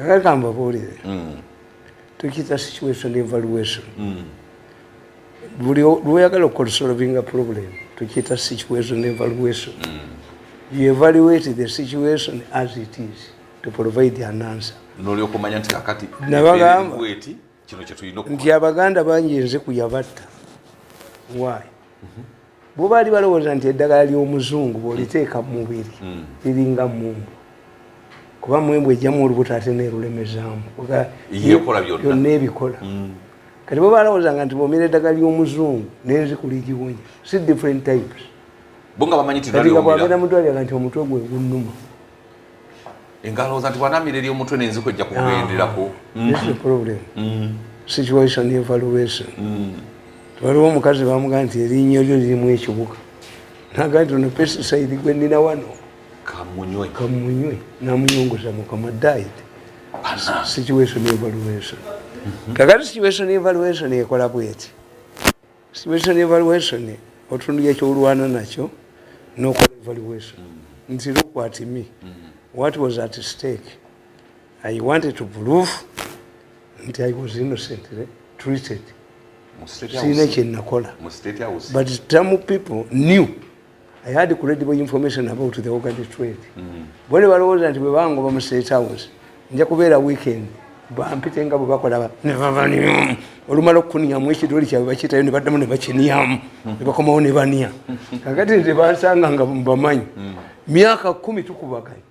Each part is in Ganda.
kakamba bulire tukita situation evaluation buli lwoyagala solving a problem tukita situation evaluation you evaluate the situation as it is to provide an answer nolyo kumanya nti kakati nabagamba kino kye tulina nti abaganda bangi nze kuyabatta why bo bali balowooza nti eddagala ly'omuzungu bw'oliteeka mu mubiri liringa mumbu kuba mwembu ejjamu olubuto ate neerulemezaamu yonna ebikola kati bo balowoozanga nti bw'omira eddagala ly'omuzungu nenzikuligiwonya si different types bonga bamanyi ti kati nga bwagenda mutwalira nti omutwe gwe gunnuma engalooza nti bwanamira eri omutwe n'enziko ejja kugenderako this is the problem situation evaluation waliwo omukazi bamugamba nti erinnya lyo lirimu ekibuga naga nti ono pesticide gwe nnina wano kamunywe namunyongoza mukama died situation evaluation kakati situation evaluation ekola bweti situation evaluation otunduya ekyolwana nakyo nokola evaluation nti look at me what was at stake I wanted to prove nti I was innocently treated sina kyenakola but some people knew I had credible information about the organ trade bone balowooza nti bwe bangoba mu State House nja kubeera weekend bampite nga bwe bakola nevavanium olumala okukunyamu ekidoli kyabwe bakitayo ne baddamu ne bakiniyamu ne bakomawo ne baniya kakati nti basanga nga bamanyi myaka 10 tukubaganye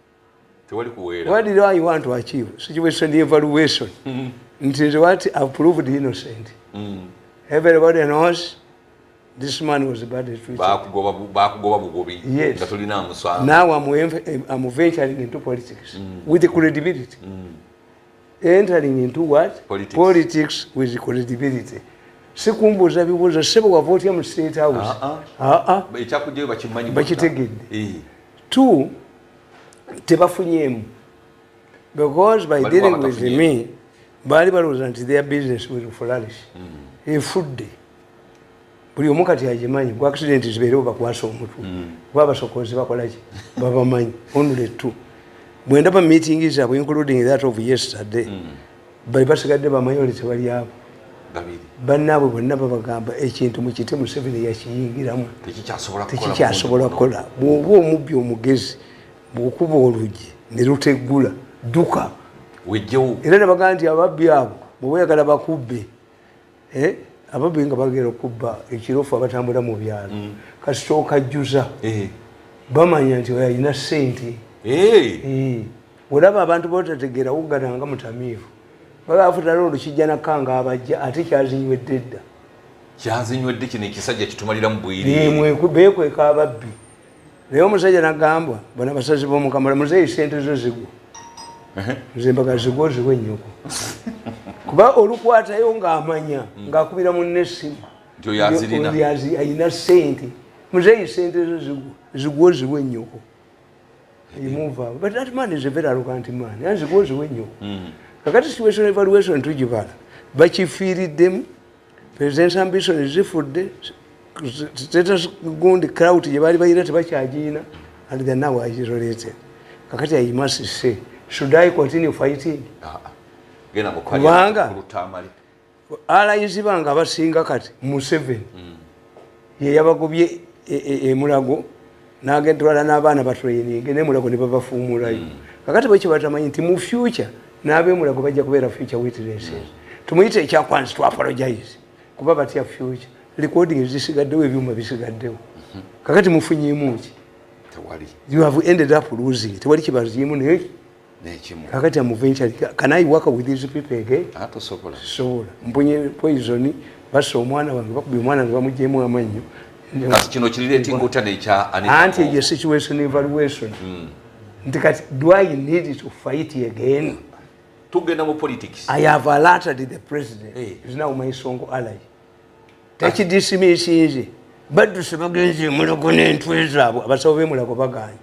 what did I want to achieve situation evaluation nti what I've proved innocent everybody knows this man was badly treated. Yes. Now I'm venturing into politics with credibility. Entering into what? Politics with credibility. Sikumbuza bibuza sebo wavoti mu State House. Bakitegedde. Two, tebafunyemu. Because by dealing with me, bali balowooza nti their business will flourish. Efudde. Buli omu kati agimanyi ku accident zibeerewo bakwasa omutwe kuba abasokozi bakolaki babamanyi only two bwendaba meeting zaabwe including that of yesterday bali basigadde bamanyi tebali abo bannaabwe bonna babagamba ekintu mukite Museveni yakiyingiramu tekikyasobola kukola bw'oba omubbi omugezi bw'okuba oluggi ne luteggula dduka era ne bagamba nti ababbi abo bwe bayagala bakubbe ababbi nga bagera okubba ekirofu abatambula mu byalo kasooka ajjuza bamanya nti alina ssente olaba abantu botategeera wuggana nga mutamiivu bagafutala olukijja nakanga abajja ate kyazinywedde edda kyazinywedde kino ekisajja kitumalira mu bwiri beekweka ababbi naye omusajja nagambwa bona basazi b'omukamala muzeeyi ssente zo zigwa nze mbaga zigwa oziwe ennyoko kuba olukwatayo ng'amanya ng'akubira munne essimu ayina ssente muzeeyi ssente zo zigwa oziwe ennyoko but that man is a very arrogant man azigwa oziwe ennyoko kakati situation evaluation tugibala bakifiiriddemu president's ambition zifudde status gundi crowd gye baali bayina tebakyagiina and they are now isolated kakati I must say should I continue fighting kubanga alayisi banga abasinga kati Museveni ye yabagobye emulago n'agendwala n'abaana batraining n'emulago ne babafuumulayo kakati bwe kibatamanyi nti mu future n'ab'emulago bajja kubeera future witnesses tumuyite ekyakwansi to apologize kuba batya future recording zisigaddewo ebyuma bisigaddewo kakati mufunyemu ki you have ended up losing tewali kibazimu nekimu kakati amuventure can I work with these people again atosobola mpunye poison basa omwana wange bakubye omwana nga bamugyeemu amannyo kasi kino kirirating utane cha anti ye situation evaluation nti kati do I need to fight again tugenda mu politics I have alerted the president is now my songo ally takidisimisinze badduse bagenze mulago n'entwe zaabwe abasawo b'emulago baganye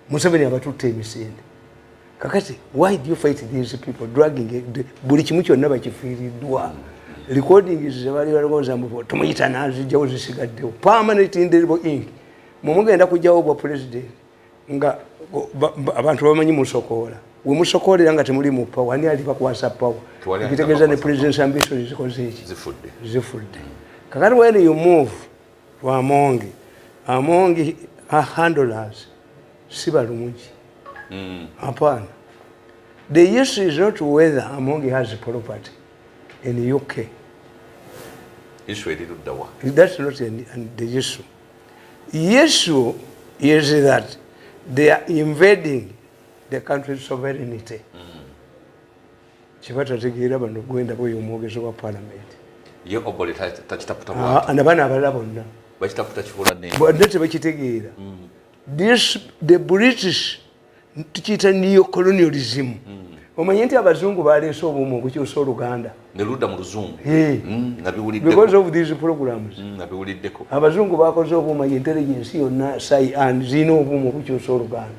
Museveni abatutte emisinde kakati why do you fight these people dragging buli kimu kyonna bakifiiriddwa recording zebali balowooza mbu tumuyita nazijjawo zisigaddewo permanent indelible ink mumugenda kujjawo bwa president nga abantu bamanyi musokoola we musokolera nga temuli mu power ani ali bakwasa power kitegeeza ne president's ambition zikoze iki zifudde kakati when you move to among handlers si balungi hapana. The issue is not whether Amongi has property in the UK. That's not the issue. The issue is that they are invading the country's sovereignty. Chibata tegira bano gwenda boyo omwogezo wa parliament. Ye obole tachitaputa bwa. Anabana abalabonna. Bachitaputa chifula ne. Bwandete bakitegeera. The British tuchita neo-colonialism. Omanye nti abazungu baleese obumu okukyusa Oluganda. Ne ludda mu luzungu. Nabiwuliddeko. Because of these programs. Nabiwuliddeko. Abazungu bakoze obumu intelligence yonna and zina obumu okukyusa Oluganda.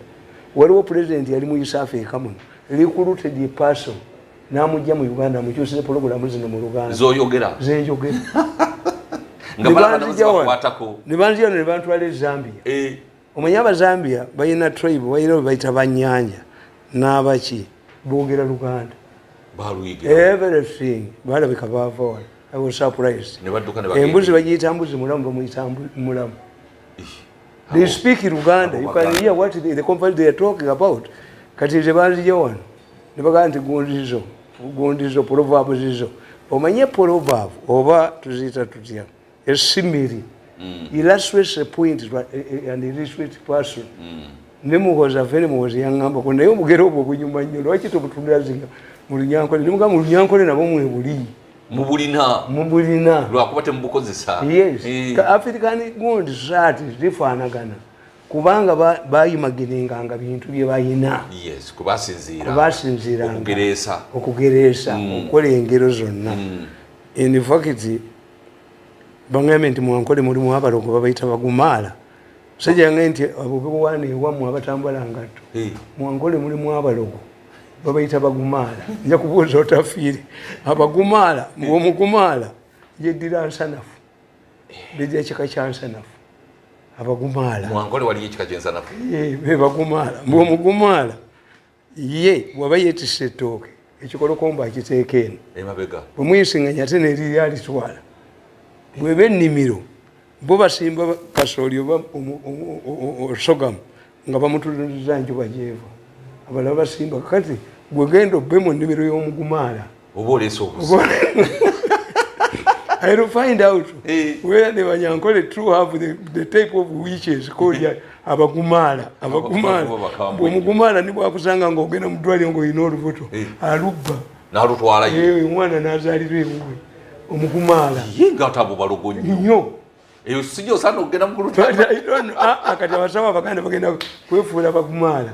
Waliwo president yali mu East Africa muno. Recruited a person. Namujja mu Uganda mukyusire programu zino mu Luganda. Zoyogera. Zenjogera. Nebanzija ne bantwala Zambia. Omanya Abazambia bayina tribe bayina bayita Banyanja n'abaki boogera Luganda. Everything balabika baavola. I was surprised. Embuzi bagiyita mbuzi mulamu bamuyita mulamu. They speak Luganda. You can hear what the conference they are talking about. Kati ze banzija wano ne bagamba nti gondizo proverb zizo. Omanye proverb oba tuziyita tutya esimiri illustrates a point and illustrates person. Nemuhoza vene muhoza yangamba ko naye omugero obwo bunyuma nnyo lwaki tobutundira zinga mu Lunyankole nimuga mu Lunyankole nabo mwebuli mubulina lwakuba temubukozesa. Yes. African gold zati zifaanagana kubanga bayimagininganga bintu bye bayina. Yes, kubasinzira okugeresa okukola engero zonna. In fact bangambe nti Mwankole mulimu abalogo babayita Bagumaala. Sajja nti abobuwane wamu abatambula ngatto. Mwankole mulimu abalogo babayita Bagumaala. Nja kubuuza otafiire. Abagumaala Omugumaala yeddira nsanafu. Bejja kika kya nsanafu. Abagumaala. Mwankole wali ekika ky'ensanafu. Be Bagumaala. Omugumaala ye waba yeetisse ettooke ekikolokomba akiteeka eno. Emabega. Bwe muyisinganya ate neriri alitwala. Bwebe nnimiro bo basimba kasooli oba osogamu nga bamutuliriza njuba gyeva. Abalala basimba kati bwegenda obbe mu nnimiro y'Omugumaala oba oleese obusa. I will find out where the Banyankole true have the type of witches called Abagumaala. Omugumaala ni bwakusanga ng'ogenda mu ddwaliro ng'olina olubuto alubba n'alutwala ye omwana n'azaalirwa ewuwe. Omugumaala yinga tabo balogo nnyo eyo sijja osaana okugenda mu lutalo. Kati abasawo Abaganda bagenda kwefuula Bagumaala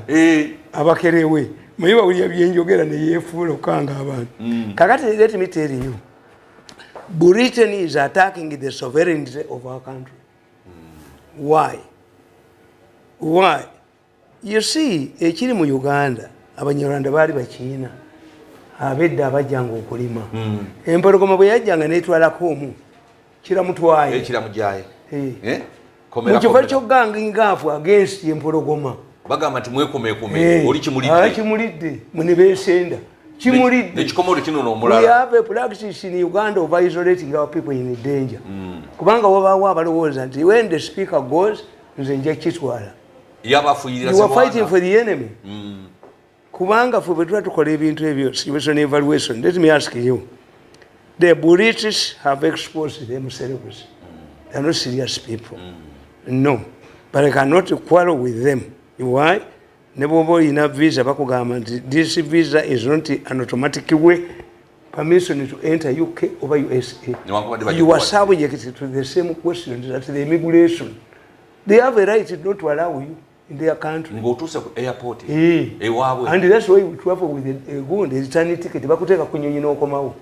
abakerewe naye bawulira byenjogera ne yeefuula okukanga abantu. Kakati let me tell you, Britain is attacking the sovereignty of our country. Why? You see, ekiri mu Uganda Abanyarwanda baali bakiina abedda abajjanga okulima. Empologoma bwe yajjanga n'etwalako omu kiramutwaye. Kiramujjaye. Mu kifo ky'oggangingaafu against empologoma. Bagamba nti mwekomeekome oli kimulidde. Kimulidde ne beesenda. Kimulidde. Ekikomodo kino n'omulala. We have a practice in Uganda of isolating our people in danger. Kubanga wabaawo abalowooza nti when the speaker goes nze nja kitwala. You are fighting for the enemy. Kubanga ffe bwe tuba tukola ebintu ebyo situation evaluation. Let me ask you. The British have exposed themselves. They are not serious people. No. But I cannot quarrel with them. Why? Nebo ina visa bakugamba nti this visa is not an automatic way permission to enter UK over USA. You are subject to the same questions that the immigration. They have a right not to allow you in their country. Ngotuse ku airport. And that's why we travel with the return ticket. Bakuteka ku nyonyi n'okomawo.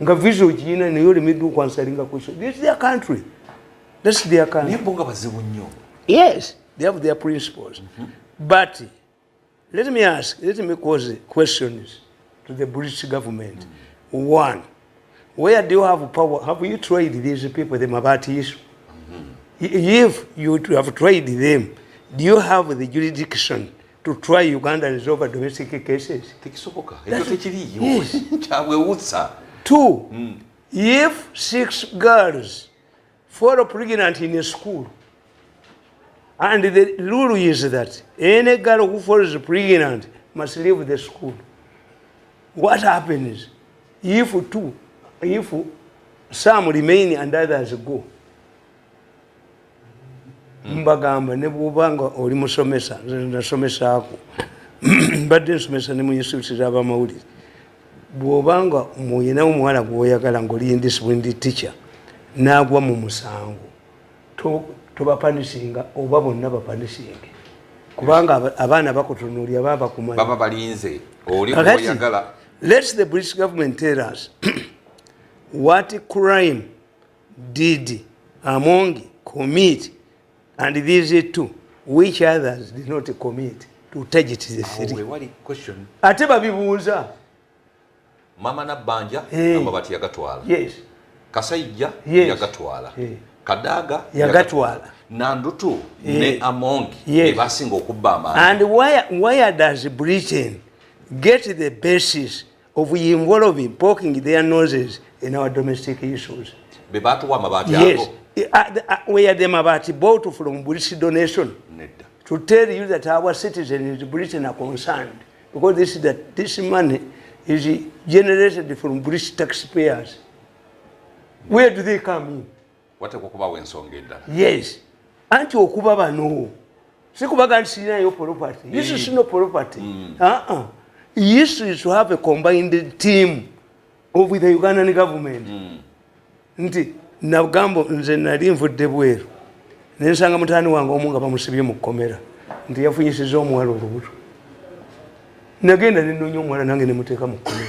Nga visa ogiyina naye olimiddwa okwansalinga question. This is their country. That's their country. Naye bonga bazibu nnyo. Yes, they have their principles. But let me pose questions to the British government. One, where do you have power? Have you tried these people, the Mabati issue? If you have tried them, do you have the jurisdiction to try Ugandans over domestic cases? Yes. 2, if 6 girls fall pregnant in a school, and the rule is that any girl who falls pregnant must leave the school, what happens if some remain and others go? Mbagamba ne bwobanga oli musomesa nasomesako badde nsomesa ne mu institute z'abamawulire bwobanga muyina omuwala gwoyagala ng'oli indisciplined teacher n'agwa mu musango tobapanisinga oba bonna bapanisinge kubanga abaana bakutunuulya baba kumanya baba balinze oli gwoyagala. Let the British government tell us what crime did among commit and these 2, which others did not commit, to target the 3. What question? Ate babibuuza. Mama Nabanja amabati yagatwala. Yes. Kasajja yagatwala. Kadaga yagatwala. Nandutu ne Among ebasinga okubba amaanyi. And where does Britain get the basis of involving poking their noses in our domestic issues? Bebatuwa amabati yes. Where the mabati bought from British donation to tell you that our citizens in Britain are concerned because this money is generated from British taxpayers. Where do they come in? What okuba ensongenda? Yes. Anti okuba bano. Sikubaga nsina yo property. This is no property. This is to have a combined team of the Ugandan government. Nti Nagambo nze nali nvudde bweru nensanga mutani wange omu nga bamusibye mu kkomera nti yafunyisiza omuwala olubuto nagenda nenoonya omuwala nange nemuteeka mu kkomera.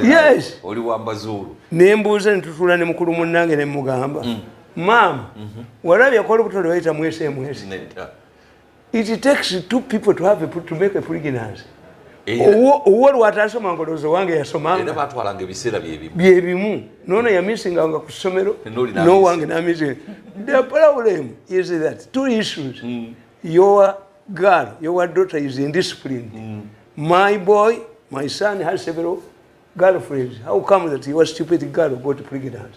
Yes. Oli wambazulu nembuuza netutula ne mukulu munnange nemugamba maama walabyako olubuto lwe bayita mwese. It takes 2 people to make a pregnancy. Owo lwatasoma ngolozo wange yasomanga era batwalanga ebiseera byebimu nono yamisinganga ku ssomero no wange namisinga. The problem is that 2 issues. Your girl, your daughter is indisciplined. My boy, my son has several girlfriends. How come that your stupid girl got pregnant?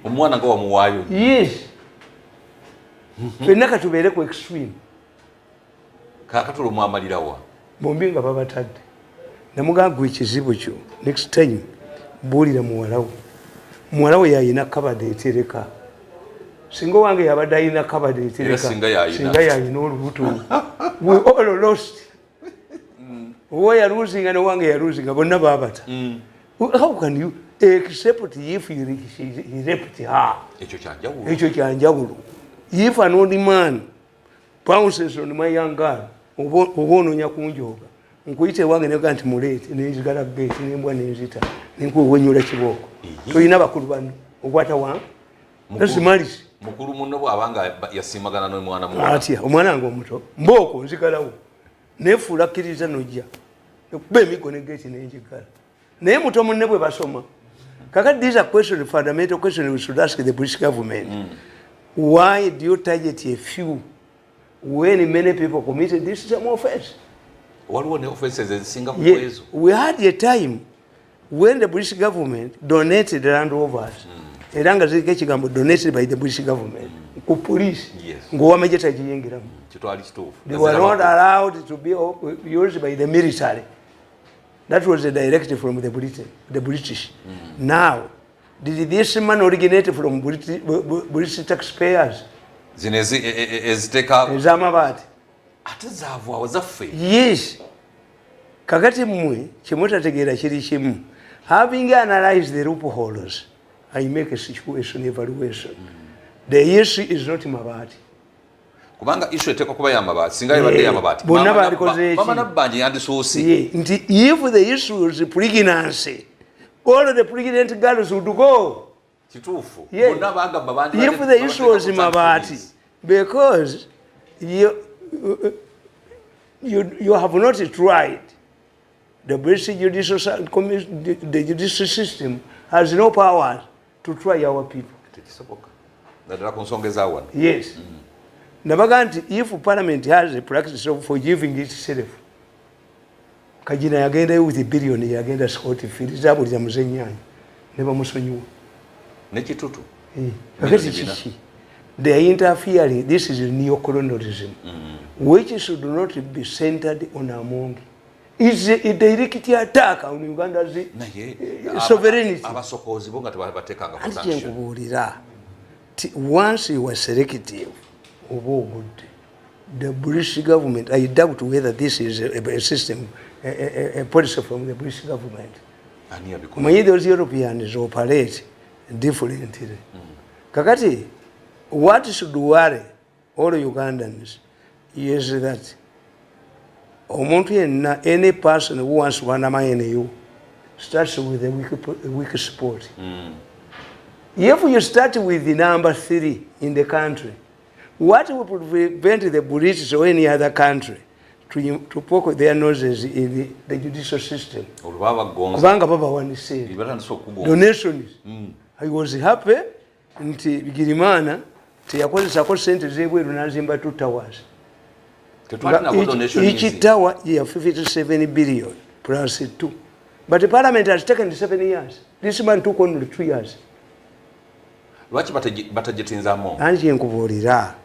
Omwana nga wamuwaayo. Yes. Fenna katubeere ku extreme. Kakatulo mwamalirawa bombi nga babatadde namugamba gwe ekizibu kyo next time buulira muwalawo yayina kabada etereka singa wange yabadde ayina kabada etereka singa yayina olubuto we all lost owo yaluzinga newange yaluzinga bonna babata. How can you except if he raped her? Ekyo kyanjawulo. If an old man pounces on my young girl oba onoonya kunjooga nkuyite wange nega nti muleete nenzigala geeti nembwa nenzita nenkuwenyula kibooko toyina bakulu bano okwata wange nasimalisi mukulu muno bwabanga yasimagana n'omwana atya omwana wange omuto mbooko nzigalawo nefuula kkiriza nojja nekuba emigo ne geeti nenzigala naye muto munne bwe basoma kakati these are questions, fundamental questions we should ask the British government. Why do you target a few when many people committed this same offense? Yes. We had a time when the British government donated land overs. Donated by the British government. Police. They were not allowed to be used by the military. That was a directive from the British. Now, did this man originate from British taxpayers? Yes. Kakati mwe chimutategera chiri chimu. Having analyzed the loopholes, I make a situation evaluation. The issue is not Mabati. Kubanga issue eteka kuba ya Mabati. Singa ibadde ya Mabati. Mama Nabanja yandisoose. If the issue is pregnancy, all the pregnant girls would go. Kituufu. If the issue was Mabati, because you have not tried. The British judicial system has no power to try our people. Yes. Nabaganti, if Parliament has a practice of forgiving itself, Kajina yagenda with a billion yagenda Scotty Filizabu Jamuzenyani. Never Musonyu. Nekitutu. They are interfering. This is neocolonialism, which should not be centered on Among. It's a direct attack on Uganda's sovereignty. Once you were selective, the British government, I doubt whether this is a system, a policy from the British government. Many those Europeans operate differently. Kakati, what should worry all Ugandans is that any person who wants to undermine you starts with a weak support. If you start with the number 3 in the country, what will prevent the British or any other country to poke their noses in the judicial system? Donations. I was happy nti Bigirimana teyakozesako sente zebweru nazimba 2 towers. Each tower is 57 billion plus 2. But the Parliament has taken 7 years. This man took only 2 years. Anji nkubuulira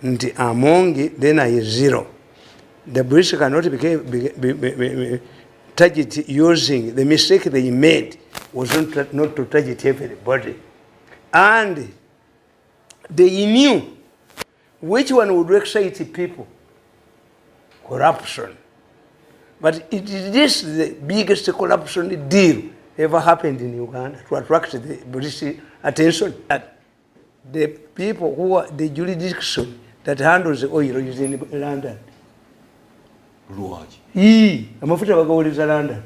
nti Among then is 0. The British cannot be target using the mistake they made was not to target everybody. And they knew which one would excite people. Corruption. But it is this the biggest corruption deal ever happened in Uganda to attract the British attention. The people who are the jurisdiction that handles the oil is in London. Amafuta bagawuliza London.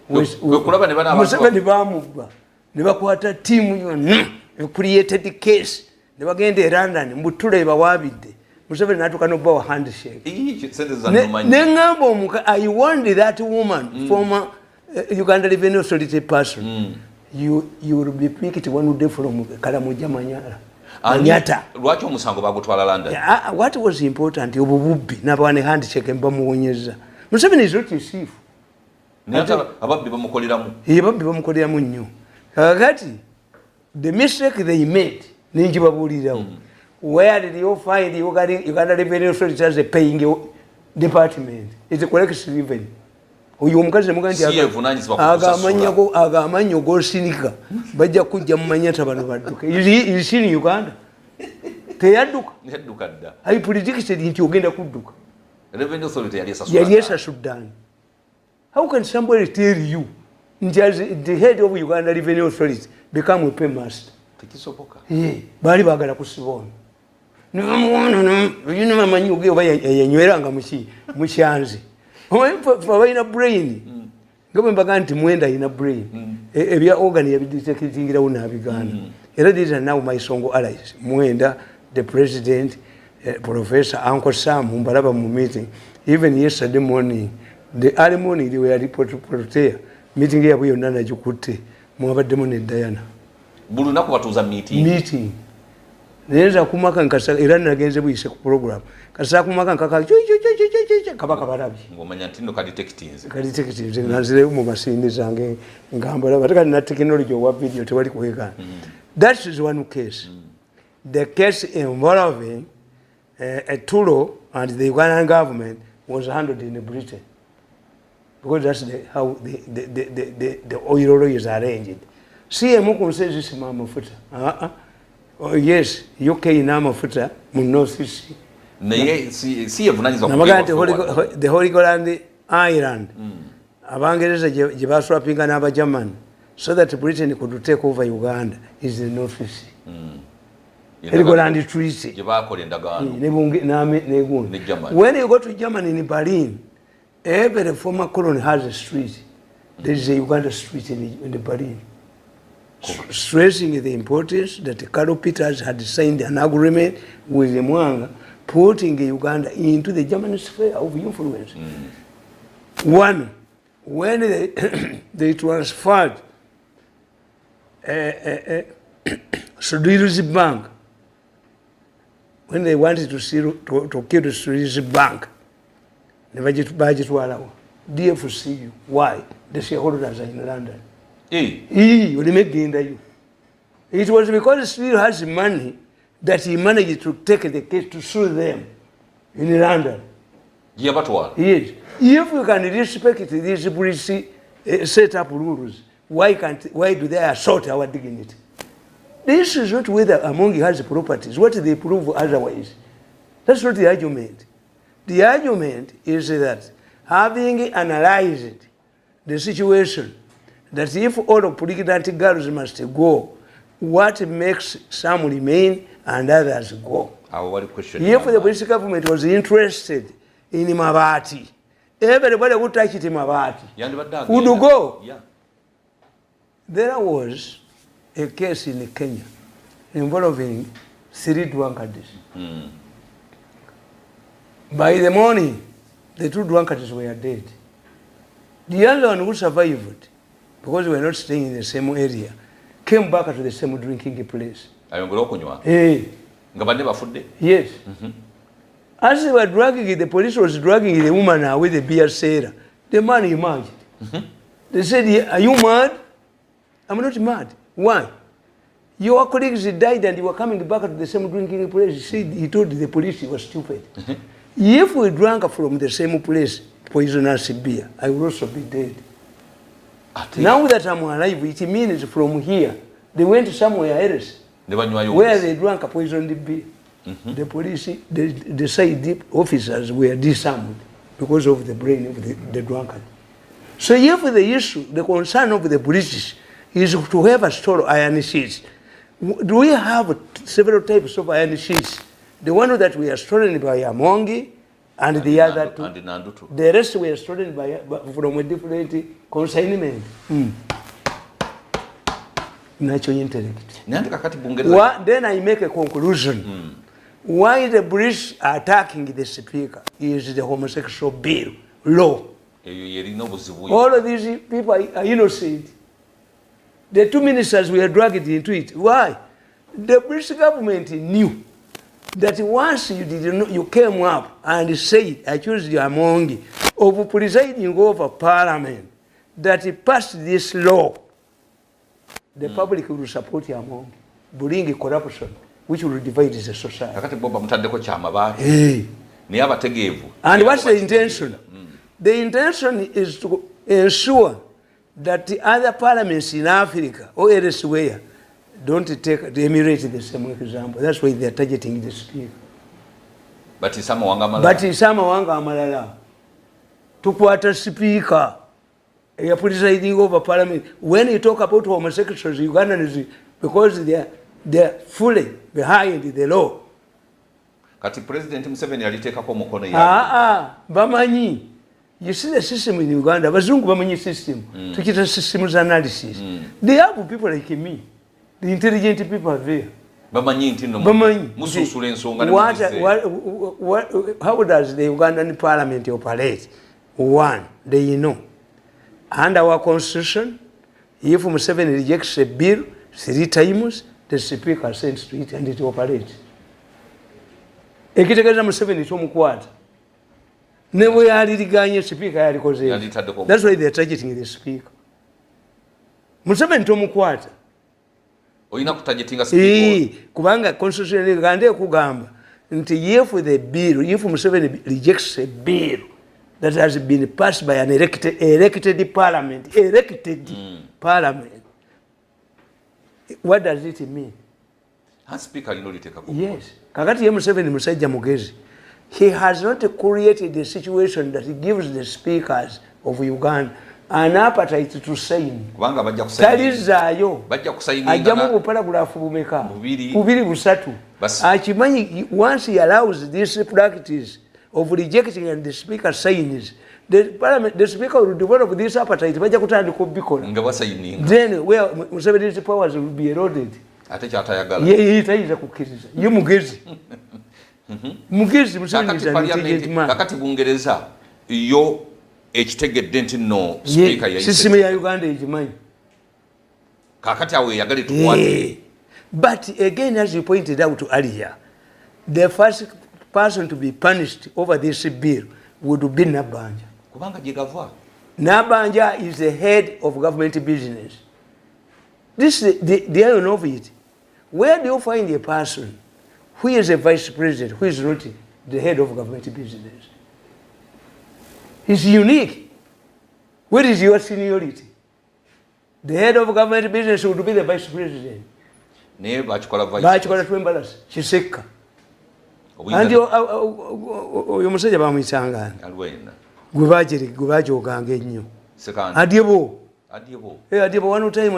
Museveni bamugba ne bakwata team yonna created the case ne bagenda London mbutule bawabidde Museveni natuka no bawa handshake ne ngamba omuka I want that woman former Uganda Revenue Authority person you will be picked one day from Karamoja Manyara Anyata. Lwaki omusango bagutwala London? What was important obububbi n'abawane handshake mbamuwonyeza. Museveni is not chief. Nata ababbi bamukoleramu. Ababbi bamukoleramu nnyo. Kakati the mistake they made ninjibabuulirawo. Where did you find Uganda Revenue Authority as a paying department? It's a collection revenue. Oyo omukazi muganti agamanyo gosinika bajja kujja mumanyata bano badduka isini Uganda teyaduka dda I predicted nti ogenda kudduka Revenue Authority yali esasudani. How can somebody tell you nti the head of Uganda Revenue Authority become a paymaster? Tekisoboka. Bali bagala kusibona no mamanyi oba yanyweranga mukyanzi Fawaina brain. Government baganti mwenda ina brain. Ebya organ yabidisekitingira una bigana. Era these are now my songo allies. Mwenda, the president, Professor Uncle Sam, Mbalaba mu meeting. Even yesterday morning, the early morning they were reported meeting here with Nana Jukute, Mwabadde ne Diana. Buluna kubatuza meeting. Meeting. Neza kumaka nkasa Iran against buyise ku program. Kasa kumaka nkaka kabaka barabi. Ngomanya ntindo ka detectives. Ka detectives nazire mu masindi zange ngamba bataka na technology wa video tewali kuweka. That is one case. The case involving a Tulo and the Ugandan government was handled in Britain. Because that's how the oil is arranged. See a muku says this mama futa. Oh yes, UK ina mafuta mu North East. Naye si evunanyizwa ku the Holy Land Ireland. Abangereza gye baswapinga n'aba German so that Britain could take over Uganda is the North East. Holy Land Treaty. Gye bakola endagaano. When you go to Germany in Berlin, every former colony has a street. There is a Uganda street in the Berlin. Stressing the importance that Carol Peters had signed an agreement with the Mwanga, putting Uganda into the German sphere of influence. One, when they transferred Sudiruzi Bank when they wanted to kill the Swiss bank, the budget were DFCU. Why? The shareholders are in London. It was because Swiss has money that he managed to take the case to sue them in London. Yeah, but what? Yes. If we can respect these policy set up rules, why do they assault our dignity? The issue is not whether Amongi has properties, what they prove otherwise. That's not the argument. The argument is that having analyzed the situation, that if all of political girls must go, what makes some remain and others go? If the British government was interested in Mabati, everybody would touch it in Mabati. Would go? Yeah. There was a case in Kenya involving 3 drunkards. By the morning, the 2 drunkards were dead. The other one who survived, because we were not staying in the same area, came back to the same drinking place. Yes. As they were dragging, the police was dragging the woman away the beer cellar. The man emerged. They said, "Are you mad?" "I'm not mad." "Why?" "Your colleagues died and you were coming back to the same drinking place." He told the police he was stupid. If we drank from the same place poisonous beer, I will also be dead. Now that I'm alive, it means from here, they went somewhere else where they drank a poisoned beer. The police, the side officers were disarmed because of the brain of the drunkard. So if the issue, the concern of the British is to have a store of iron sheets, do we have several types of iron sheets? The one that we are stolen by Amongi and the other two. The rest were stolen from a different consignment. Natural intellect. Then I make a conclusion. Why the British are attacking the speaker is the homosexual bill, law. All of these people are innocent. The 2 ministers were dragged into it. Why? The British government knew that once you came up and said, "I choose you among of presiding over Parliament," that he passed this law, the public will support you among, bring corruption, which will divide the society. And what's the intention? The intention is to ensure that the other parliaments in Africa or elsewhere don't emulate the same example. That's why they're targeting the speaker. But Isama Wanga Amalala to quarter speaker, you're presiding over parliament. When you talk about homosexuals, Ugandans, because they're fully behind the law. Kati President Museveni alitekako mukono ya. Bamanyi. You see the system in Uganda, Bazungu Bamanyi system, to get a systems analysis. They have people like me. The intelligent people are there. Bamanyi. How does the Ugandan parliament operate? One, they know. Under our constitution, if Museveni rejects a bill 3 times, the speaker sends to it and it operates. Ekitegeeza Museveni tomukwata. Never yaliganye speaker yalikoze. That's why they're targeting the speaker. Museveni tomukwata. Oyina kutagetinga speaker. Kubanga constitution gande kugamba nti if the bill, if Museveni rejects a bill that has been passed by an elected parliament, parliament, what does it mean? Speaker, you know, yes. Kakati Museveni musajja mugezi. He has not created a situation that gives the speakers of Uganda an appetite to sign. Talizaayo. Ajamu buparagrafu bumeka. Bubiri busatu. Achimanyi, once he allows this practice of rejecting and the speaker signs, the speaker will develop this appetite. Then where Museveni's powers will be eroded. Mugezi Museveni is an intelligent man. Kakati Bungereza yo ekitegedde nti no speaker ya system ya Uganda ejimanyi. Kakati awe yagali tukwate. But again, as you pointed out earlier, the first person to be punished over this bill would be Nabanja. Nabanja is the head of government business. This is the iron of it. Where do you find a person who is a vice president, who is not the head of government business? He's unique. Where is your seniority? The head of government business would be the vice president. Chiseka. And you must say about me, Sanga. Guvaji Gangenyu. Adibo. Adibo, one time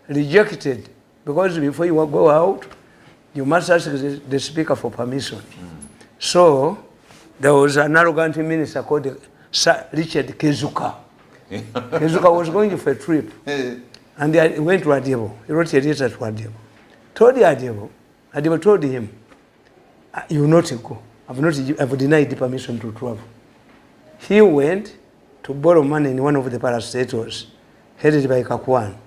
rejected, because before you go out, you must ask the speaker for permission. So, there was an arrogant minister called Sir Richard Kezuka. Kezuka was going for a trip. And he went to Adibo. He wrote a letter to Adibo. Told Adibo. Adibo told him, you will not go. I've denied the permission to travel. He went to borrow money in one of the parastatals headed by Kakwan,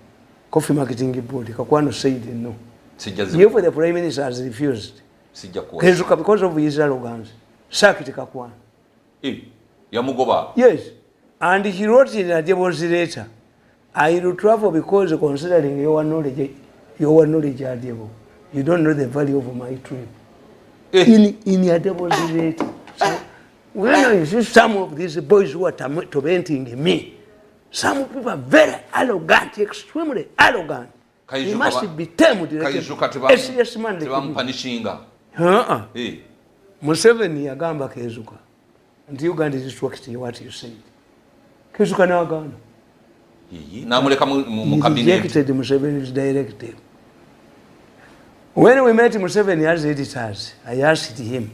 Coffee Marketing Board. Kakwan said no. Therefore, the Prime Minister has refused. Kezuka, because of his arrogance, sacked Kakwan. Yes. And he wrote in Adibo's letter, I will travel because considering your knowledge, Adibo, you don't know the value of my trip. In Adibo's letter. So, when you see some of these boys who are tormenting me, some people are very arrogant, extremely arrogant. He must be tamed. Yes, man. Museveni agamba Kezuka. And Uganda is instructing what you said. Kezuka na agana. He rejected Museveni's directive. When we met Museveni as editors, I asked him,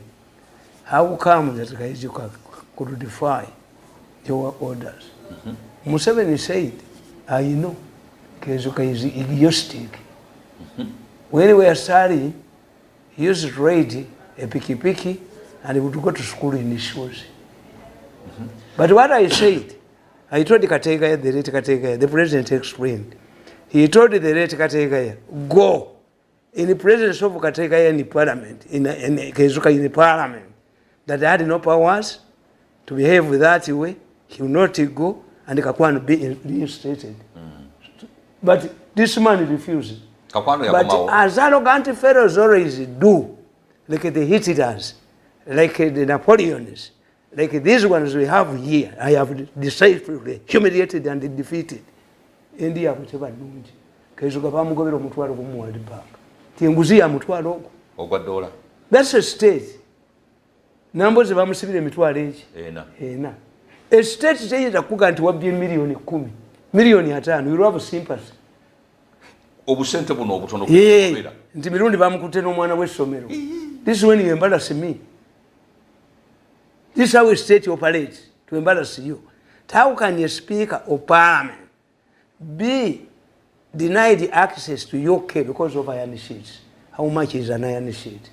how come that Kezuka could defy your orders? Museveni said, I know Kezuka is idiotic. When we were studying, he used to ride a piki and he would go to school in his shoes. But what I said, I told the Kategaya, the late Kategaya, the president explained. He told the late Kategaya, go. In the presence of Kategaya in the parliament, in Kezuka in the parliament, that had no powers to behave with that way, he will not go, and the Kakwan be reinstated. But this man refused. But as arrogant fellows always do, like the Hitlers, like the Napoleons, like these ones we have here, I have decisively humiliated and defeated. India, whatever do. That's a state. Numbers of Amusivil Mitware. A state says that Kugan to be million kumi. Million at time, we have sympathy. Yeah, the Mirundi Bamkuteno Mana West Somero. This is when you embarrass me. This is how a state operates to embarrass you. How can a speaker of parliament be denied access to your care because of iron sheets? How much is an iron sheet?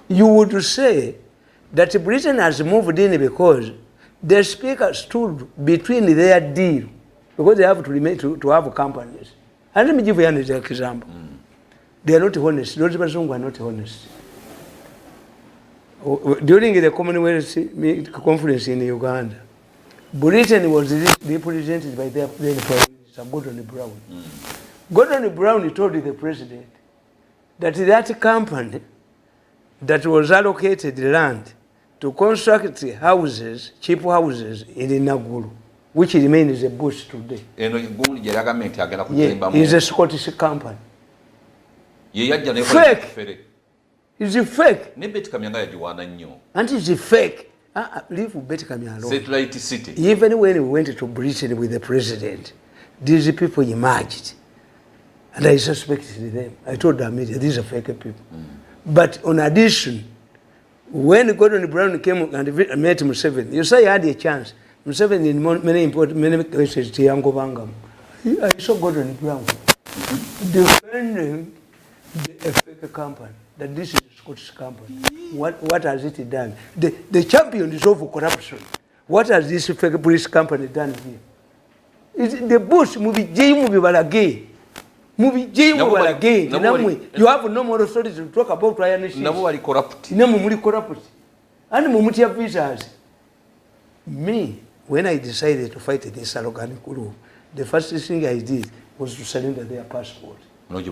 You would say that Britain has moved in because the speaker stood between their deal, because they have to remain to have companies. And let me give you an example. They are not honest. Those people are not honest. During the Commonwealth conference in Uganda, Britain was represented by their then Prime Minister Gordon Brown. Gordon Brown told the president that that company that was allocated land to construct houses, cheap houses in Naguru, which remains a bush today. Yeah, it's a Scottish company. Fake. It's a fake. And it's a fake. Leave Betikami alone. Satellite city. Even when we went to Britain with the president, these people emerged. And I suspected them. I told them, these are fake people. But on addition, when Gordon Brown came and met Museveni, you say he had a chance. Museveni in many cases, I saw Gordon Brown defending the fake company, that this is a Scottish company. What has it done? The champion is over corruption. What has this fake police company done here? The bush movie, J movie, but again. You have no more authority to talk about iron sheets. Corrupt. And visas. Me, when I decided to fight this Salogani Kuru, the first thing I did was to surrender their passport. I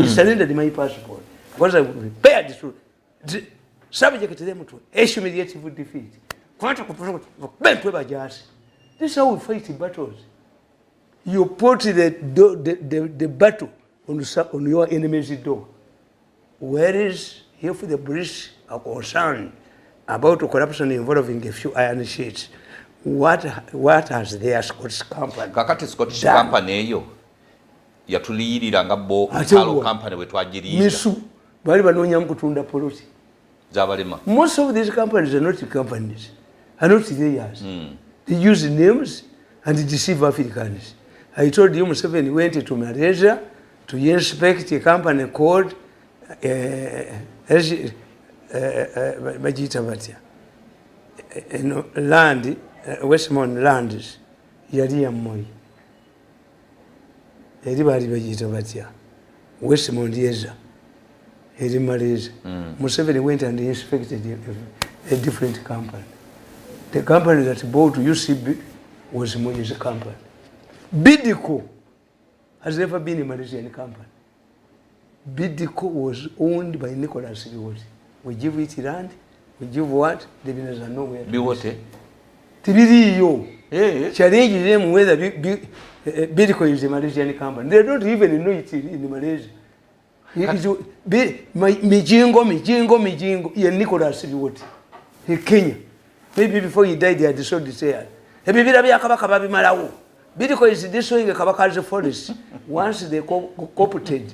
surrendered my passport because I was prepared to subject them to humiliating defeat. This is how we fight battles. You put the battle on your enemy's door. Whereas if the British are concerned about corruption involving a few iron sheets, what has their Scottish company? Kakati Scottish company yo yatuliyirira nga bo talo company wetwagirira. Misu bali banonya mkutunda poloti. Zabalema. Most of these companies are not companies. Are not theirs. They use names and deceive Africans. I told you Museveni went to Malaysia to inspect a company called land, Westmont Lands, Yadia Moy. Everybody Vegetabatia, Westmont Yeza, Eddie Malaysia. Museveni went and inspected a different company. The company that bought UCB was Moy's company. Bidco has never been a Malaysian company. Bidco was owned by Nicholas Biwote. We give it land, we give what? The business are nowhere. Biwote? Challenge them whether Bidco is a Malaysian company. They don't even know it in Malaysia. Mijingo, Nicholas Biwote. He Kenya. Maybe before he died, they had sold his hair. Bidco is destroying a Kabaka's forest. Once they coopted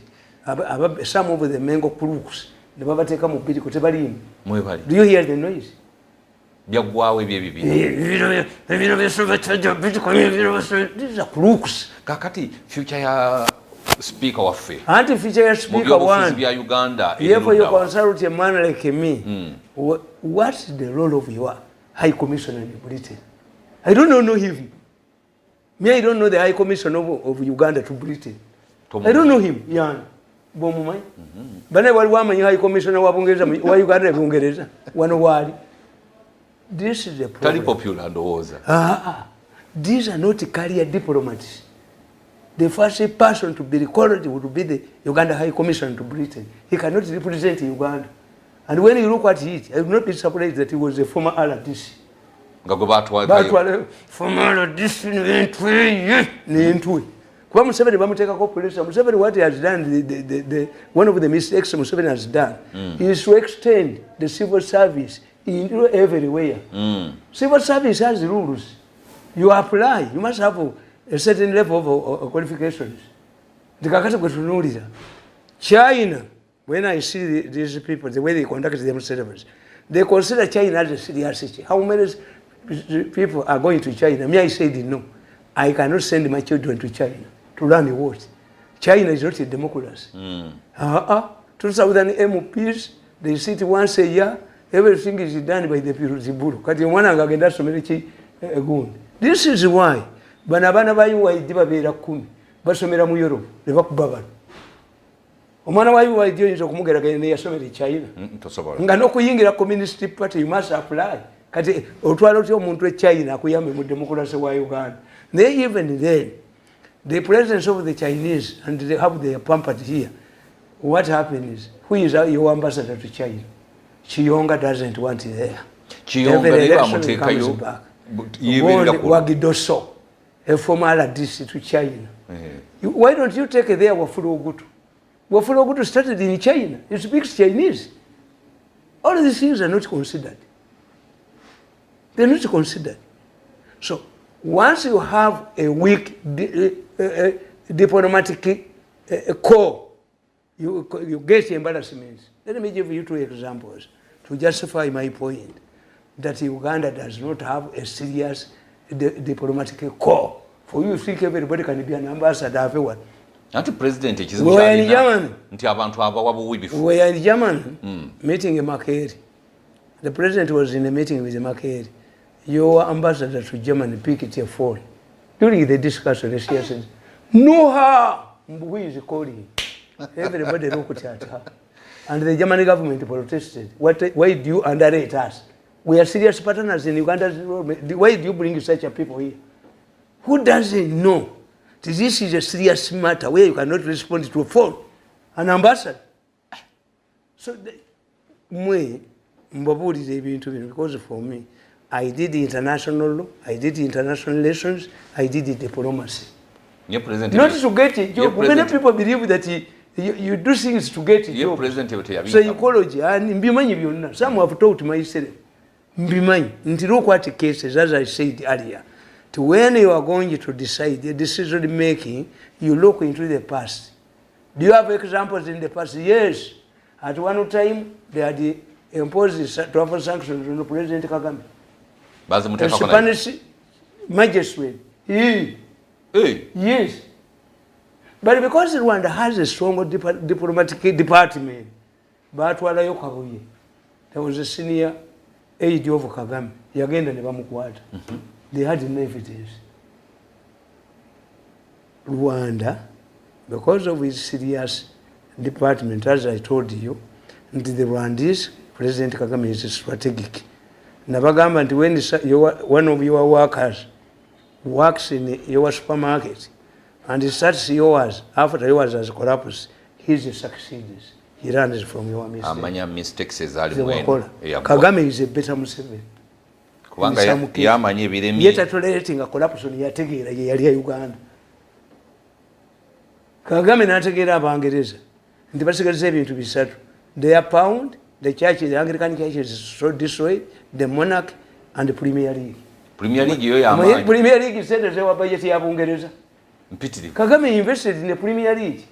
some of the mango crooks, the Baba take up Bidco. Do you hear the noise? These are crooks. Kakati, future speaker of faith. Future speaker one. Uganda. Therefore, you consult a man like me. What's the role of your High Commissioner in Britain? I don't know him. Me, I don't know the High Commissioner of Uganda to Britain. I don't know him. Yeah. Bomumai. But I want High Commissioner of Uganda. One word. This is the problem. Very popular and these are not career diplomats. The first person to be recorded would be the Uganda High Commissioner to Britain. He cannot represent Uganda. And when you look at it, I will not be surprised that he was a former RDC. Former RDC. What he has done, one of the mistakes Museveni has done is to extend the civil service into everywhere. Civil service has rules. You apply, you must have a certain level of qualifications. China, when I see these people, the way they conduct themselves, they consider China as a serious issue. How many people are going to China? Me, I said no. I cannot send my children to China to learn the world. China is not a democracy. To Southern MPs, they sit once a year. Everything is done by the Piruziburu. This is why. Banabana bayu wa idiba bera kumi. Basomera mu Europe. Leba kubabana. Omwana wayu wa idio nzo kumugera ne yasomera China. Nga no kuyingira Communist Party you must apply. Kati otwala otyo omuntu e China akuyambe mu democracy wa Uganda. They even then, the presence of the Chinese and they have their pampered here. What happened is, who is your ambassador to China? Chiyonga doesn't want it there. Chiyonga comes back. Wagidoso, a former RDC to China. Why don't you take there Wafulu Ogutu? Wafulu Ogutu started in China. It speaks Chinese. All of these things are not considered. They're not considered. So, once you have a weak diplomatic core, you get embarrassments. Let me give you 2 examples to justify my point that Uganda does not have a serious diplomatic core. For you to think everybody can be an ambassador of what? Not a president. We were in Germany. We were in Germany meeting in Makeri. The president was in a meeting with Makeri. Your ambassador to Germany picked a phone. During the discussion, she said, know her. Who is calling? Everybody looked at her. And the German government protested. Why do you underrate us? We are serious partners in Uganda. Why do you bring such a people here? Who doesn't know that this is a serious matter where you cannot respond to a phone? An ambassador. So, because for me, I did international law, I did international relations, I did the diplomacy. Not to get a job. Many people believe that you do things to get a job. Psychology, and some have taught myself. Look what the cases, as I said earlier. To when you are going to decide the decision making, you look into the past. Do you have examples in the past? Yes. At one time, they had imposed travel sanctions on the President Kagame. The Spanish magistrate. Yes. But because Rwanda has a strong diplomatic department, there was a senior aide of Kagame. They had no evidence. Rwanda, because of its serious department, as I told you, and the Rwandese, President Kagame is strategic. Nabagamba, and when one of your workers works in your supermarket and he starts yours, after yours has collapsed, he succeeds. He runs from your mistakes. Kagame is a better Museveni. Yet tolerating a collapse on Yategera, Uganda. Kagame nategera abangereza. And the Basically saving to be settled. They are pound, the church, the Anglican church is so destroyed, the monarch and the Premier League. Premier League said that they were budgeting Abungereza. Kagame invested in the Premier League.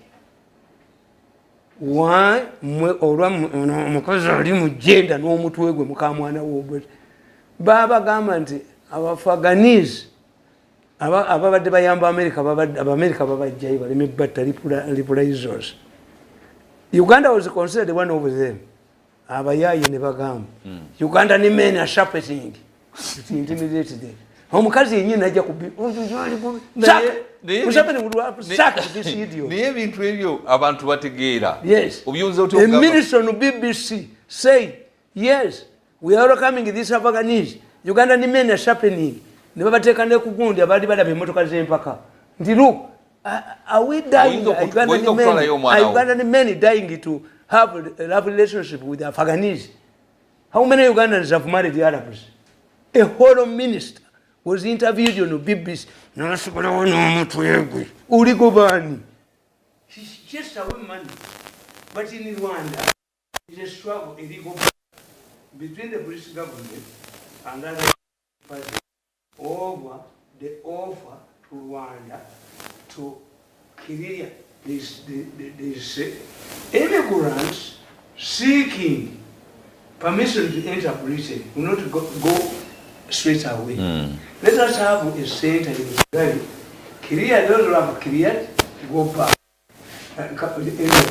Why? Mugenda no mutwegwe mukamwana wo. Baba government abafaganize ababadde bayamba America babajjayo baleme batta reprisals. Uganda was considered one of them. Abayaye ne bagamba Uganda ni men are sharpening to intimidate them. Omukazi yennyini najja ku niye bintu ebyo abantu bategeera. Yes. The minister on BBC said, yes, we are welcoming this Afghanis. Uganda ni men are sharpening. Ne babateeka ne kugundi abali balaba emmotoka z'empaka. Nti look, are we dying? Uganda men dying to have a love relationship with the Afghanis. How many Ugandans have married the Arabs? A whole minister was interviewed on BBC. She's just a woman. But in Rwanda, it's a struggle between the British government and other parties over the offer to Rwanda to clear these immigrants seeking permission to enter Britain, not to go straight away. Let us have a center in Israel. Clear those who have cleared, go back and enter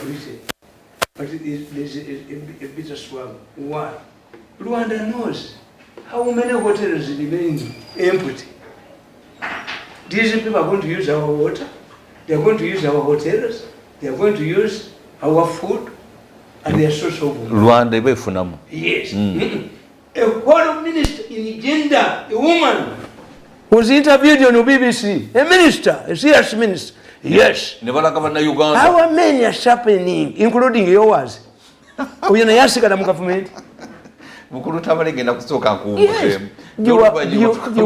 Britain. But there's a bitter struggle. Why? Rwanda knows how many hotels remain empty. These people are going to use our water, they are going to use our hotels, they are going to use our food, and they are so Rwanda, yes. A whole minister in gender, a woman, was interviewed on BBC. A minister, a serious minister. Yes. Our men are sharpening, including yours. You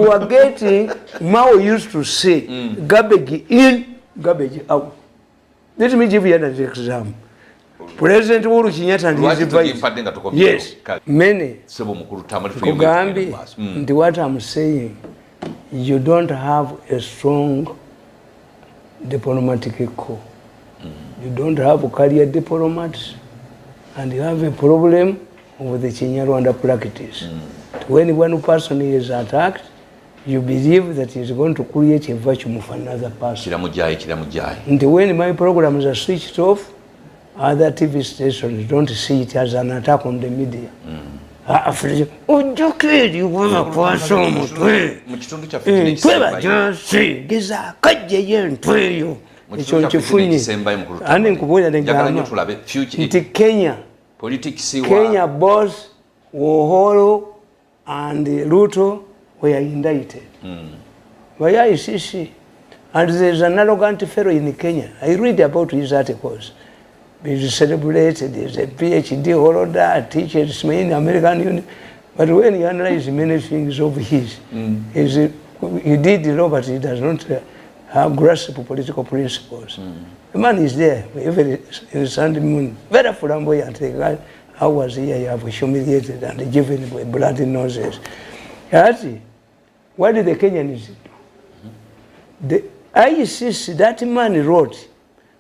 are getting, Mao used to say, garbage in, garbage out. Let me give you another example. President Uhuru Kenyatta and his advice. Yes, many. Kugambi, what I'm saying, you don't have a strong diplomatic corps. You don't have career diplomats, and you have a problem with the Kinyarwanda practice. When one person is attacked, you believe that he's going to create a vacuum for another person. And when my programs are switched off, other TV stations don't see it as an attack on the media. ujjukiri wama kwasa omutwe twebajasi geza kajjeyo entwe eyo ekyo nkifunye andi nkubuulira negamba nti Kenya boss Woholo and Ruto were indicted by ICC, and there's an arrogant fellow in Kenya. I read about his articles. He's celebrated, he's a PhD holder, teaches me in American Union. But when you analyze many things of his, he did law, but he does not have grasp political principles. The man is there, even in Sunday moon, very flamboyant. How was he? You have humiliated and given with bloody noses. What did the Kenyans do? The ICC, that man wrote,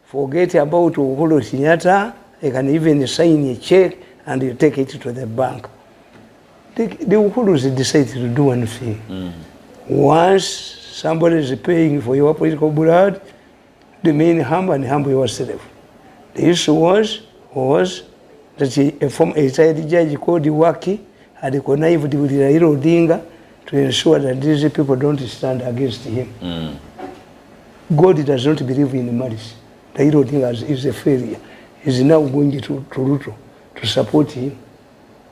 forget about Uhuru Kenyatta, they can even sign a check and you take it to the bank. The Uhurus decided to do one thing. Once somebody is paying for your political blood, remain humble and humble yourself. The issue was that a retired judge called Iwaki had connived with Raila Odinga to ensure that these people don't stand against him. God does not believe in malice. Raila Odinga is a failure. He's now going to Ruto to support him.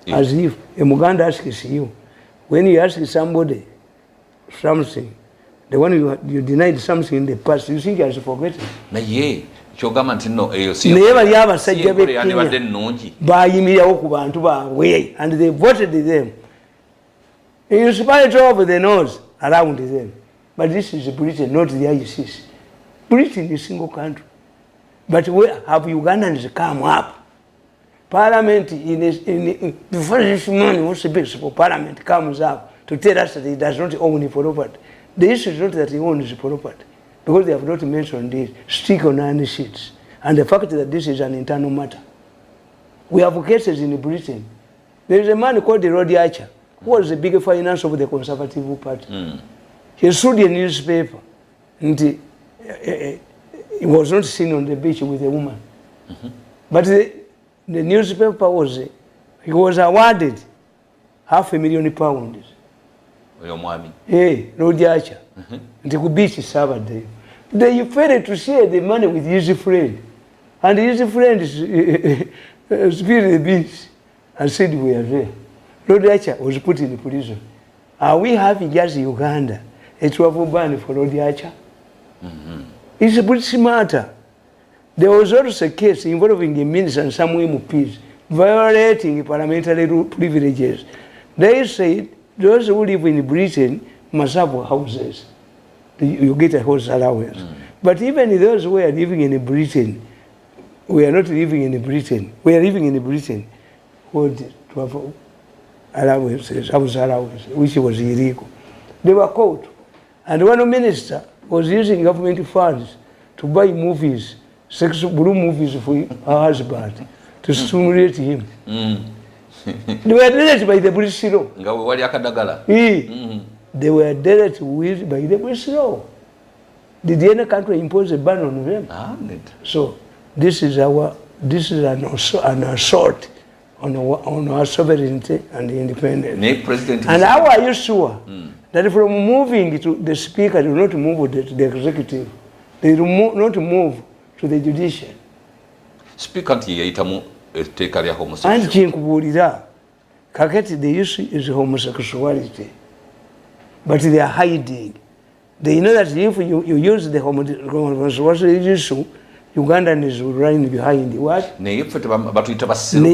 As if a Muganda asks you, when you ask somebody something, the one you denied something in the past, you think he has forgotten. Naye bali abasajja b'Ekenya baayimirawo ku bantu baabwe and they voted them in spite of the nose around them. But this is Britain, not the ICC. Britain is a single country. But where have Ugandans come up? Parliament, before this man who speaks for Parliament comes up to tell us that he does not own the property. The issue is not that he owns the property, because they have not mentioned this, stick on any sheets. And the fact that this is an internal matter. We have cases in Britain. There is a man called Rodi Archer, who was the big financier of the Conservative Party. He sued a newspaper, and he was not seen on the beach with a woman. But the newspaper he was awarded £500,000. Hey, Rodi Archer. And he could beach Saturday. They failed to share the money with his friend. And his friend spilled the beans and said we are there. Rodi Archer was put in prison. Are we having just Uganda a travel ban for Rodi Archer? It's a British matter. There was also a case involving a minister and some MPs violating parliamentary privileges. They said those who live in Britain must have houses. You get a house allowance. But even those who are living in Britain, we are not living in Britain. We are living in Britain to have allowances, house allowance, which was illegal. They were caught. And one minister was using government funds to buy movies, blue movies for her husband, to stimulate him. They were dealt by the British law. They were dealt with by the British law. Did any country impose a ban on them? So this is an assault on our sovereignty and independence. And how are you sure that from moving to the speaker, they will not move to the executive, they will not move to the judicial? Speaker yaitamu etteeka lya homosexual. And kinkubuulira kakati the issue is homosexuality, but they are hiding. They know that if you use the homosexuality issue, Ugandans will run behind. What? Naye ffe batuyita basiru.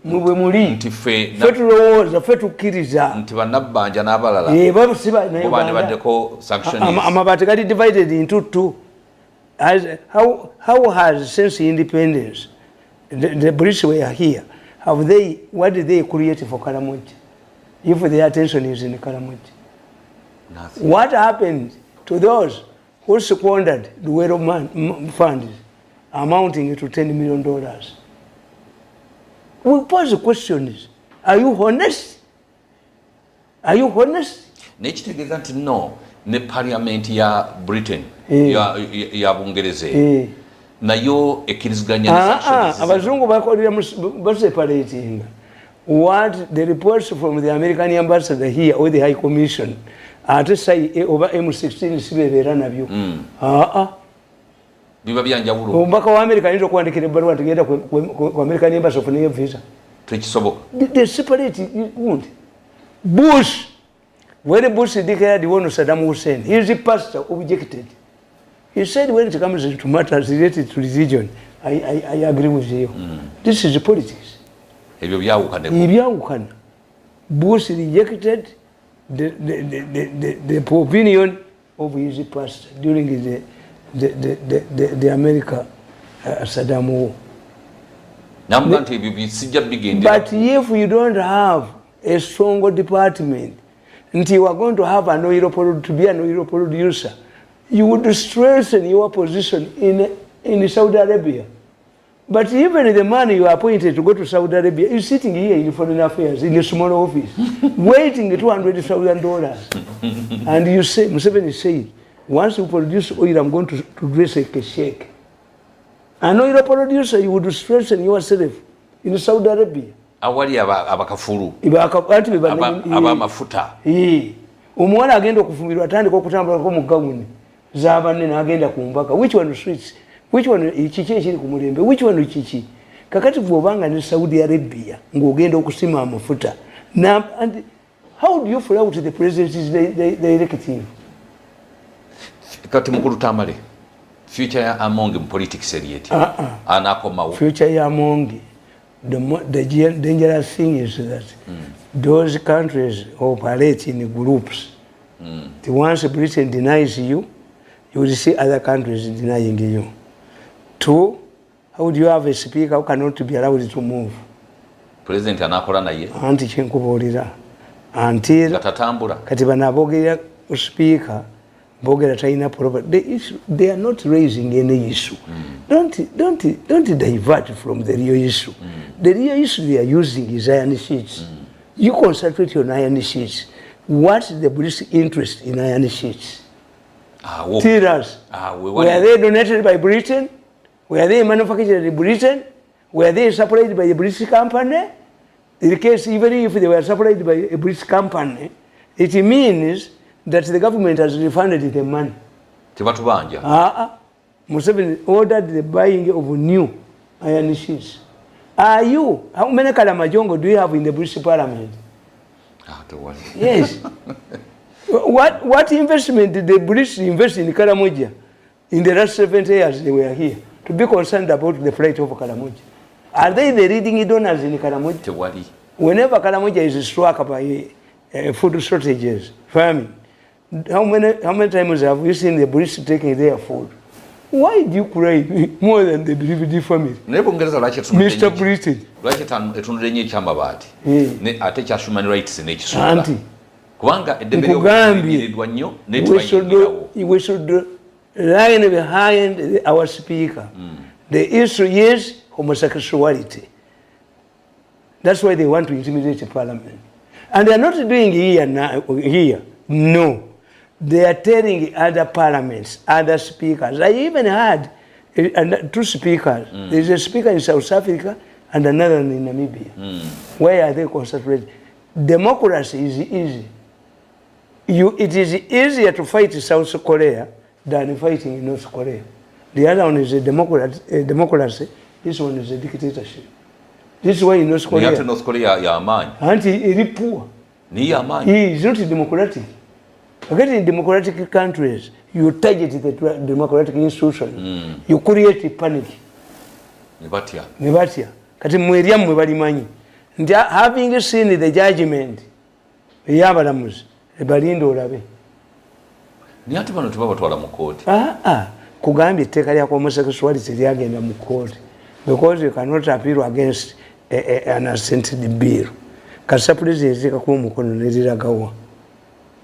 Mwe muli. Nti ffe tulowooza ffe tukkiriza. Nti bannabbanja n'abalala. Babusiba naye baddeko sanctions. Amabati gati divided into two. How has since independence the British were here? What did they create for Karamoja? If their attention is in Karamoja. Nothing. What happened to those who squandered the Luwero funds amounting to $10 million? We pose the questions. Are you honest? Are you honest? Nekitegeeza nti no ne parliament ya Britain ya Bungereza nayo ekkiriziganya ne abazungu bakolera baseparating. what the reports from the American ambassador here or the High Commission ate say over M16 sibeera nabyo biba byanjawulo ombaka wa America nito kuandikira barua tugenda ku American embassy of New visa tekisoboka the separate Bush when Bush declared he won Saddam Hussein his pastor objected. He said when it comes to matters related to religion I agree with you. This is politics. Ebyo byawukana. Bush rejected the opinion of his pastor during the America Saddam war. But if you don't have a strong department, until you are going to have an oil producer, you would strengthen your position in Saudi Arabia. But even the man you are appointed to go to Saudi Arabia is sitting here in foreign affairs in a small office, waiting $200,000. And you say, Museveni said, once you produce oil, I'm going to dress like a sheikh. An oil producer, you would strengthen yourself in Saudi Arabia. Awali abakafuru. Abamafuta. Umuwana agenda okufumbirwa atandika okutambula ko mu gawuni. Zabanene agenda kumbaka. Which one switch? Which one chichi kiri ku mulembe? Which one chichi? Kakati bwobanga ne Saudi Arabia ng'ogenda okusima amafuta. Now, and how do you flout the president's directive? Kati mukuru Tamale. Future ya Amongi politics serieti. Anakomawo. Future ya Amongi. The dangerous thing is that those countries operate in groups. Once Britain denies you, you will see other countries denying you. Two, how do you have a speaker who cannot be allowed to move? President anakola naye. Anti chenkubolira. Until katatambula. Kati banabogera speaker bogera taina property. They are not raising any issue. Don't divert from the real issue. The real issue they are using is iron sheets. You concentrate on iron sheets. What's the British interest in iron sheets? Tell us. Were they donated by Britain? Were they manufactured in Britain? Were they supplied by a British company? In the case, even if they were supplied by a British company, it means that the government has refunded the money. Museveni ordered the buying of new iron sheets. How many Kalamajongo do you have in the British Parliament? Yes. What investment did the British invest in Karamoja in the last 70 years they were here to be concerned about the plight of Karamoja? Are they the leading donors in Karamoja? Whenever Karamoja is struck by food shortages, famine, how many times have you seen the British taking their food? Why do you cry more than the DVD family? Mr. Britain. We should line behind our speaker. The issue is homosexuality. That's why they want to intimidate the parliament. And they are not doing here. No. They are telling other parliaments, other speakers. I even had two speakers. There is a speaker in South Africa and another in Namibia. Where are they concentrated? Democracy is easy. It is easier to fight South Korea than fighting in North Korea. The other one is a democracy. This one is a dictatorship. This is why in North Korea. North Korea, poor. He is not democratic. Again, in democratic countries, you target the democratic institution. You create panic. Nebatia. Kati mweriam mwebalimanyi. Having seen the judgment, yabalamuzi ebalindo olabe. Ni ati bano tubabatwala mu court. Kugambye etteka lya homosexuality lyagenda mu court because you cannot appeal against an assented bill. Kasa president zikakuwa mukono neliragawa.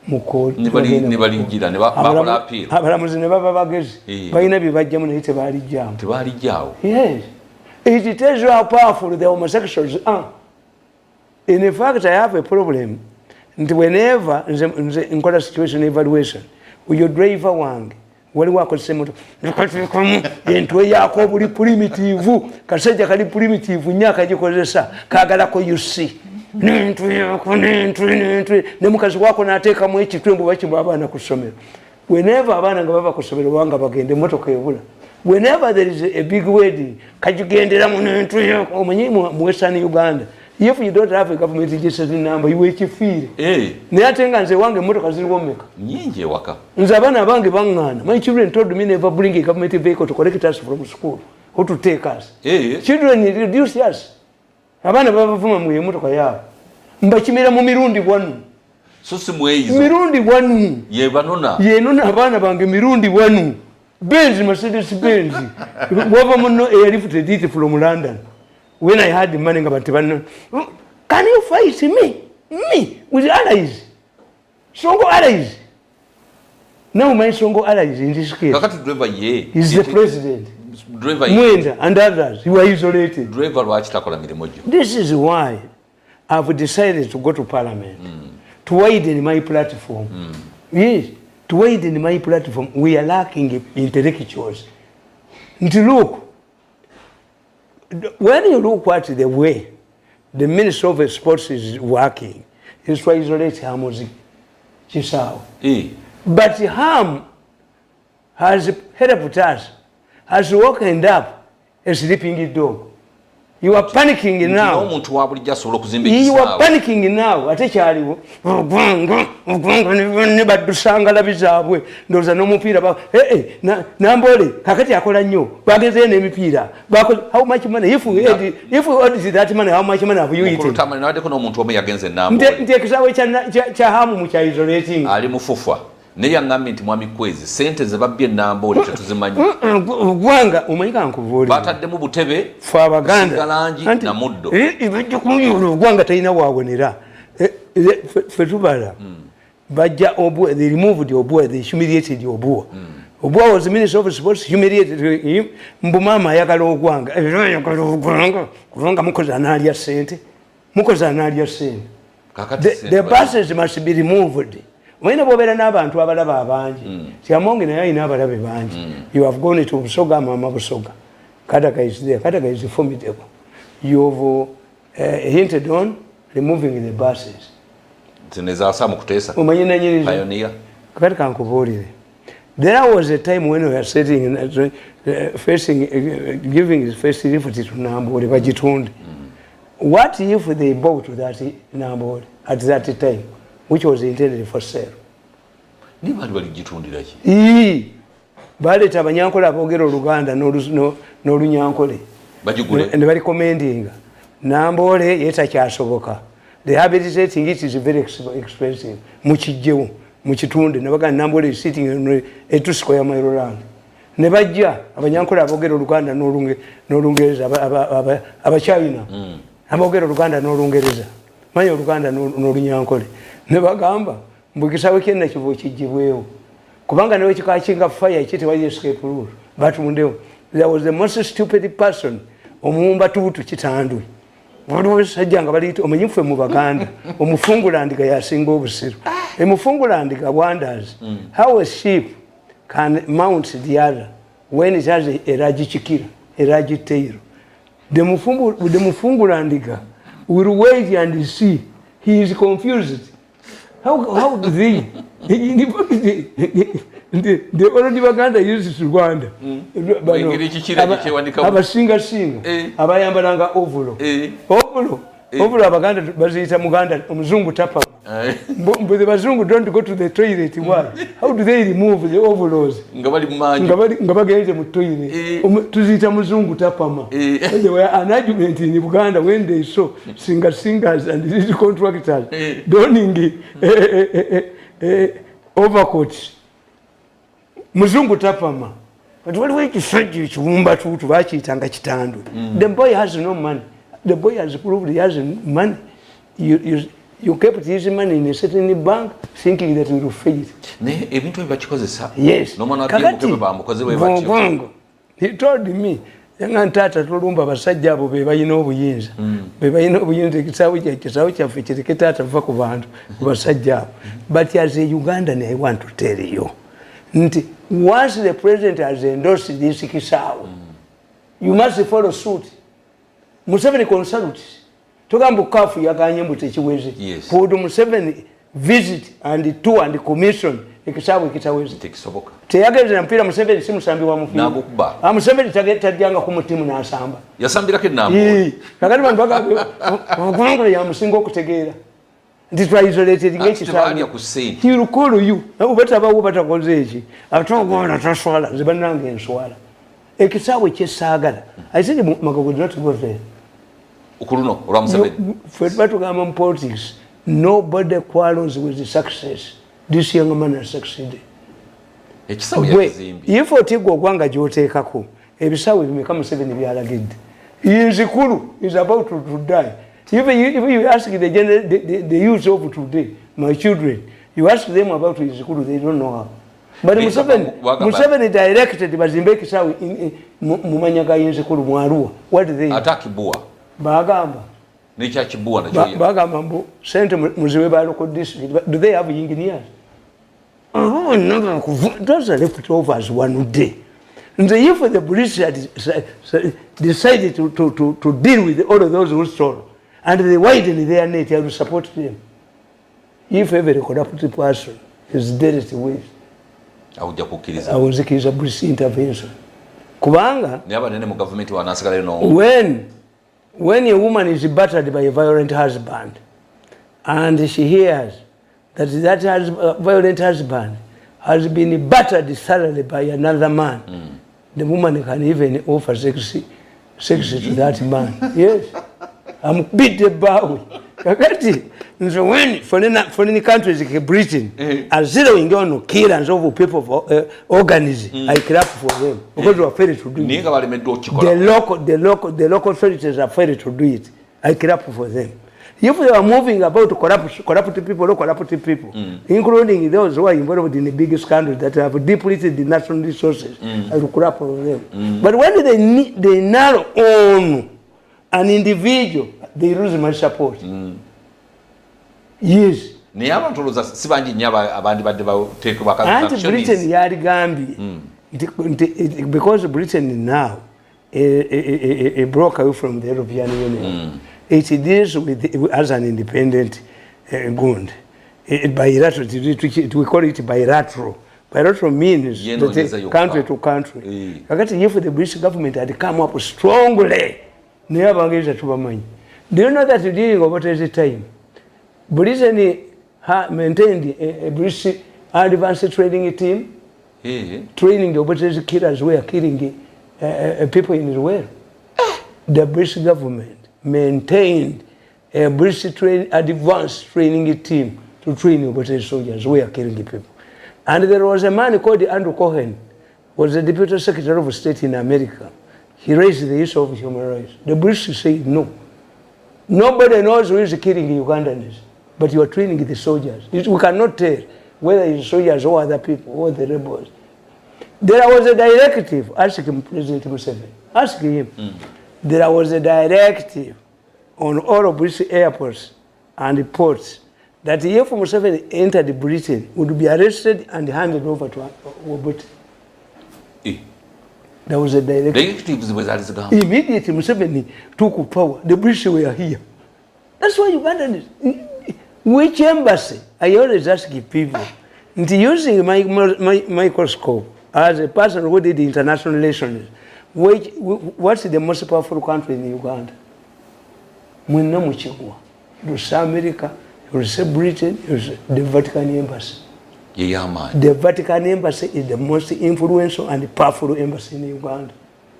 Nibalingira ne bakola appeal. Abalamuzi ne baba bagezi. Balina bibajjamu naye tebalijjamu. Tebalijjawo. Yes. It tells you how powerful the homosexuals are. In fact, I have a problem. Whenever in a situation evaluation, with your driver wange, wali wakozesa moto entwe yako buli primitive kasajja kali primitive nyaka gikozesa kagalako you see ne mukazi wako nateekamu ekitwembu bakibwa abaana ku ssomero. Whenever abaana nga bava ku ssomero wanga bagende emmotoka ebula. Whenever there is a big wedding, kajigendera omanyi mu Western Uganda. If you don't have a government registration number, you will feel. Naye ate nga nze wange emmotoka ziriwo mmeka? Nnyingi ewaka. Nze abaana bange baŋŋaana. My children told me never bring a government vehicle to collect us from school or to take us. Children reduce us. Abaana babavuma mu emmotoka yaabwe. Mbakimira mu mirundi 1. So si mweyizo. Mirundi 1. Ye banona. Yenona abaana bange mirundi 1. Benz, Mercedes Benz. Wava muno airlifted it from London. When I had the money, can you fight me? Me with allies. Songo allies. Now my Songo allies in this case. Driver is the president. Driver Mwenda and others. You are isolated. Driver This is why I've decided to go to Parliament to widen my platform. Yes, to widen my platform. We are lacking intellectuals. And look. When you look at the way the Minister of Sports is working, is to isolate Hamozi Chisao. But Ham has helped us, has woken up a sleeping dog. You are panicking now. You are panicking now. I take you. Badusanga bizabwe ndoza no mupira ba nambole kakati akola nnyo bageze ne mipira how much money if we audit that money how much money have you eaten tamale nawade kono omuntu omu yagenze nambole nte kisawe cha hamu mu cha isolating ali mufufa ne yangamye nti mwami kwezi sente ze babye nambole tetuzimanyi gwanga umanyika nkuvuli bataddemu butebe fa baganda sigalangi na muddo ibajja kunyulo gwanga tayina waabonera fetubala Baja Obua, they removed the Obua, they humiliated the Obua. Obua was the Minister of Sports, humiliated him. Mbumama yakalo gwanga. Gwanga mukoza analia sente. Mukoza analia sente. The buses must be removed. When bobera n'abantu abalaba abangi. Siamonge naye ina abalabe bangi. You have gone to Busoga, Mama Busoga. Kataka is there. Kataka is formidable. You have hinted on removing the buses. Pioneer. There was a time when we were sitting facing giving his first refugee to Nambole Vajitund. What if they bought that Nambole at that time, which was intended for sale? Baleta abanyankole abogera Oluganda n'Olunyankole. And very commending Nambole yetakyasoboka. The habitating it is very expensive. Muchijeu, Muchitunde, Navaga Nambole is sitting in a 2 square mile land. Nevaja, Abanyankola Abogero Luganda, no Lungereza, Abachina. Abogero Luganda, no Lungereza. Mayo Luganda, no Lunyankole. Nevagamba, Bukisawakin, Chivu. Kubanga no catching up fire, Chitaway escape rule. But there was the most stupid person, Omumba to Chitandu. What was a young about it? Omufu Mubaganda, Omufungulandica Yasingo Busiru. A Mufungulandica wonders how a sheep can mount the other when it has a Raji Chikira, a Raji tail. The Mufungulandica will wait and see. He is confused. How do they? The already Baganda uses Rwanda. Aba singer. Abayambalanga ovolo. Ovolo Baganda bazita Muganda Mzungu tapa. But the Bazungu don't go to the toilet. Why? How do they remove the overalls? Ngabageze mu toilet. Tuzita Mzungu tapama. There were an argument in Uganda when they saw singers and these contractors donning overcoats. Muzungu tapama. But what way to search you chumba to watch it and chitandu. The boy has no money. The boy has proved he has money. You kept his money in a certain bank thinking that you will fail it. Yes. He told me, Tata Tulumba Basajja Bebayino Buyinza. Bebayino Buyinza Kisawicha Fichitata Vakuvandu Basajja. But as a Ugandan, I want to tell you. Once the president has endorsed this Kisao, you must follow suit. Museveni consults Tugambu kafu yakanye mbu tekiweze. Pudu Museveni visit and tour and commission ekisabu kitaweze. Tekisoboka. Teyageze na mpira Museveni si musambi wa mufimu. Nagukuba. Museveni tajanga ku mutimu na asamba. Yasambira ke nambo. Kakati bantu bakagula ya musingo okutegeera. Ndi twa isolated ngekisabu. He will call you. Ubata bawo batakoze eki. Atogona taswala zibanange enswala. Ekisabu kyesagala. I said Magago not go there. Ukuruno ora Museveni. For to come on politics, nobody quarrels with the success. This young man has succeeded. Ekisabu yakizimbi. If otigwa gwanga gyoteekako, ebisabu bimeka Museveni byalagidde. Inzikulu is about to die. If you ask the youth of today, my children, you ask them about Inzikulu, they don't know how. But Museveni directed bazimbe ekisabu mumanyaga Inzikulu mu Arua. What did they? Atakibua. Bagamba. Nicha kibua na joya. Bagamba mbu sente muziwe ba local district. Do they have engineers? Oh, no. Those are leftovers one day. And if the police had decided to deal with all of those who stole, and they widen their net, I will support them. If every corrupt person is dead to waste, I will seek a police intervention. Kubanga, when a woman is battered by a violent husband, and she hears that violent husband has been battered thoroughly by another man, the woman can even offer sex to that man. Yes. I'm beat the bow. So when foreign countries like Britain are zeroing on killings of people for organisms, I clap for them because we are fair to do it. The local authorities are fair to do it. I clap for them. If they are moving about corrupt people, including those who are involved in the big scandals that have depleted the national resources, I will clap for them. But when they narrow on an individual, they lose my support. Yes. And Britain Yarigambi, because Britain now broke away from the European Union, it deals with as an independent gund. Bilateral, we call it bilateral. Bilateral means that country to country. If the British government had come up strongly, do you know that during over the time, Britain maintained a British advanced training team, training the British killers who were killing people in the world. The British government maintained a British advanced training team to train the British soldiers who were killing people. And there was a man called Andrew Cohen, was the Deputy Secretary of State in America. He raised the issue of human rights. The British said no. Nobody knows who is killing the Ugandans, but you are training the soldiers. We cannot tell whether it's soldiers or other people or the rebels. There was a directive, ask him, President Museveni, ask him. There was a directive on all of British airports and ports that if Museveni entered Britain, would be arrested and handed over to Britain. There was a directive. Immediately Museveni took power. The British were here. That's why Ugandans. Which embassy? I always ask people. Using my microscope as a person who did international relations, what's the most powerful country in Uganda? You say America, you say Britain, you say the Vatican Embassy. Yeah, man. The Vatican Embassy is the most influential and powerful embassy in Uganda.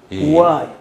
Why?